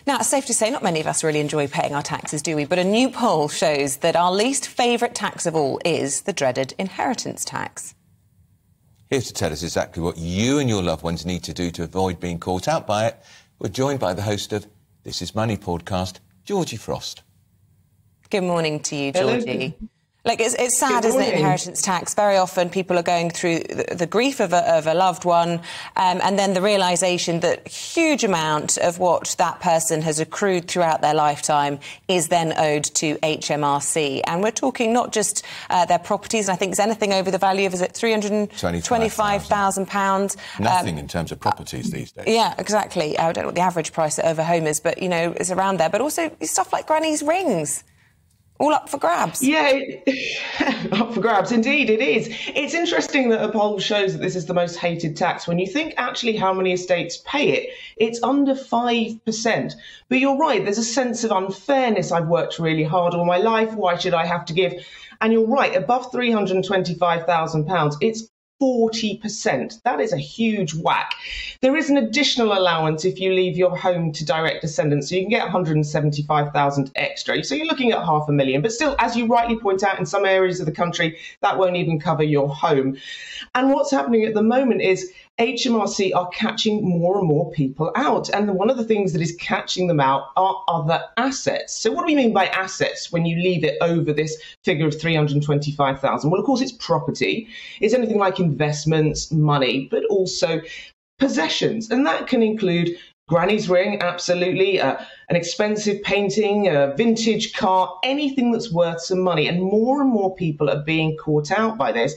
Now, it's safe to say not many of us really enjoy paying our taxes, do we? But a new poll shows that our least favourite tax of all is the dreaded inheritance tax. Here to tell us exactly what you and your loved ones need to do to avoid being caught out by it, we're joined by the host of This Is Money podcast, Georgie Frost. Good morning to you, Georgie. Like, it's sad, isn't it, inheritance tax? Very often people are going through the grief of a loved one and then the realisation that a huge amount of what that person has accrued throughout their lifetime is then owed to HMRC. And we're talking not just their properties, and I think it's anything over the value of, is it £325,000? Nothing in terms of properties these days. Yeah, exactly. I don't know what the average price at over home is, but, you know, it's around there. But also stuff like granny's rings. All up for grabs. Yeah, up for grabs. Indeed, it is. It's interesting that a poll shows that this is the most hated tax. When you think actually how many estates pay it, it's under 5%. But you're right, there's a sense of unfairness. I've worked really hard all my life. Why should I have to give? And you're right, above £325,000, it's 40%. That is a huge whack. There is an additional allowance if you leave your home to direct descendants, so you can get 175,000 extra. So you're looking at $500,000, but still, as you rightly point out, in some areas of the country, that won't even cover your home. And what's happening at the moment is HMRC are catching more and more people out. And one of the things that is catching them out are other assets. So what do we mean by assets when you leave it over this figure of 325,000? Well, of course, it's property. It's anything like investments, money, but also possessions. And that can include granny's ring, absolutely, an expensive painting, a vintage car, anything that's worth some money. And more people are being caught out by this.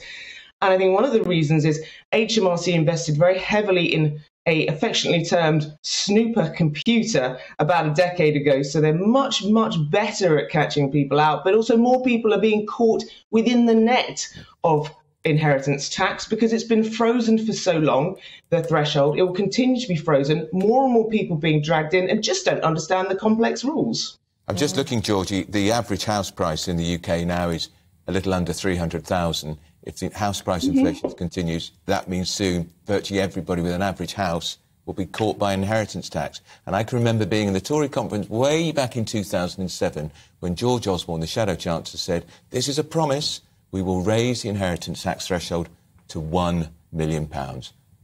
And I think one of the reasons is HMRC invested very heavily in a affectionately termed snooper computer about a decade ago. So they're much better at catching people out, but also more people are being caught within the net of inheritance tax because it's been frozen for so long, the threshold. It will continue to be frozen, more and more people being dragged in and just don't understand the complex rules. I'm just looking, Georgie, the average house price in the UK now is a little under 300,000. If the house price inflation continues, that means soon virtually everybody with an average house will be caught by inheritance tax. And I can remember being in the Tory conference way back in 2007 when George Osborne, the Shadow Chancellor, said, this is a promise, we will raise the inheritance tax threshold to £1 million.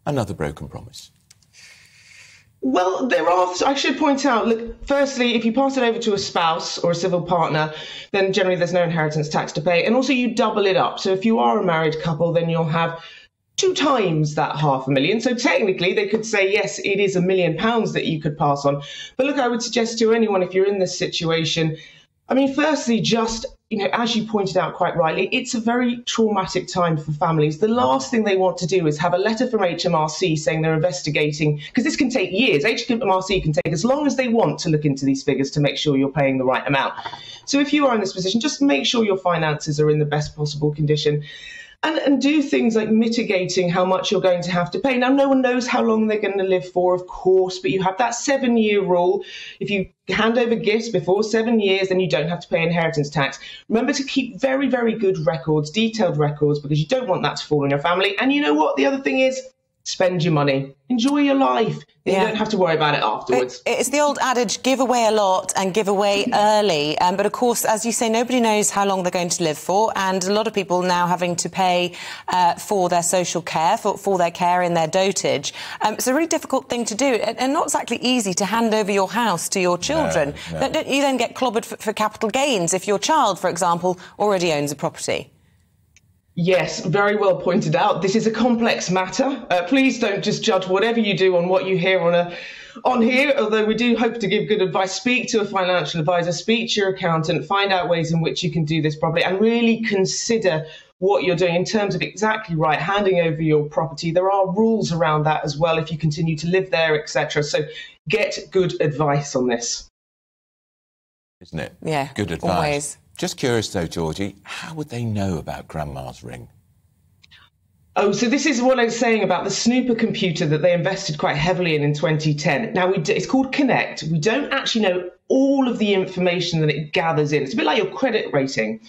Another broken promise. Well, I should point out, look, firstly, if you pass it over to a spouse or a civil partner, then generally there's no inheritance tax to pay. And also you double it up. So if you are a married couple, then you'll have 2 times that £500,000. So technically they could say, yes, it is £1 million that you could pass on. But look, I would suggest to anyone, if you're in this situation, I mean, firstly, just, you know, as you pointed out quite rightly, it's a very traumatic time for families. The last thing they want to do is have a letter from HMRC saying they're investigating, because this can take years. HMRC can take as long as they want to look into these figures to make sure you're paying the right amount. So if you are in this position, just make sure your finances are in the best possible condition. And do things like mitigating how much you're going to have to pay. Now, no one knows how long they're going to live for, of course, but you have that 7-year rule. If you hand over gifts before 7 years, then you don't have to pay inheritance tax. Remember to keep very good records, detailed records, because you don't want that to fall on your family. And you know what? The other thing is, spend your money. Enjoy your life. You don't have to worry about it afterwards. It's the old adage, give away a lot and give away early. But, of course, as you say, nobody knows how long they're going to live for. And a lot of people now having to pay for their social care, for their care in their dotage. It's a really difficult thing to do and not exactly easy to hand over your house to your children. No. Don't you then get clobbered for capital gains if your child, for example, already owns a property? Yes, very well pointed out. This is a complex matter. Please don't just judge whatever you do on what you hear on here, although we do hope to give good advice. Speak to a financial advisor, speak to your accountant, find out ways in which you can do this properly and really consider what you're doing in terms of exactly right, handing over your property. There are rules around that as well if you continue to live there, etc. So get good advice on this. Isn't it? Yeah, good advice. Always. Just curious, though, Georgie, how would they know about Grandma's ring? Oh, so this is what I was saying about the snooper computer that they invested quite heavily in 2010. Now, it's called Connect. We don't actually know all of the information that it gathers in. It's a bit like your credit rating.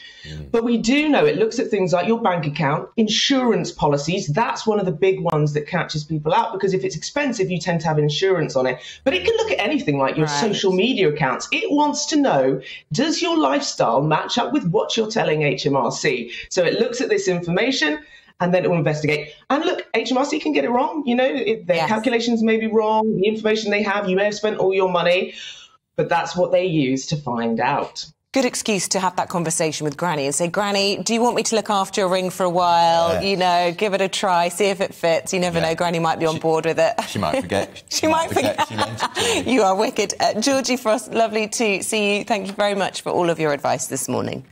But we do know it looks at things like your bank account, insurance policies. That's one of the big ones that catches people out, because if it's expensive, you tend to have insurance on it. But it can look at anything like your social media accounts. It wants to know, does your lifestyle match up with what you're telling HMRC? So it looks at this information, and then it will investigate. And look, HMRC can get it wrong. You know, their calculations may be wrong. The information they have, you may have spent all your money, but that's what they use to find out. Good excuse to have that conversation with Granny and say, Granny, do you want me to look after your ring for a while? You know, give it a try, see if it fits. You never know, Granny might be on board with it. She might forget. She might forget. She lent it to you are wicked. Georgie Frost, lovely to see you. Thank you very much for all of your advice this morning.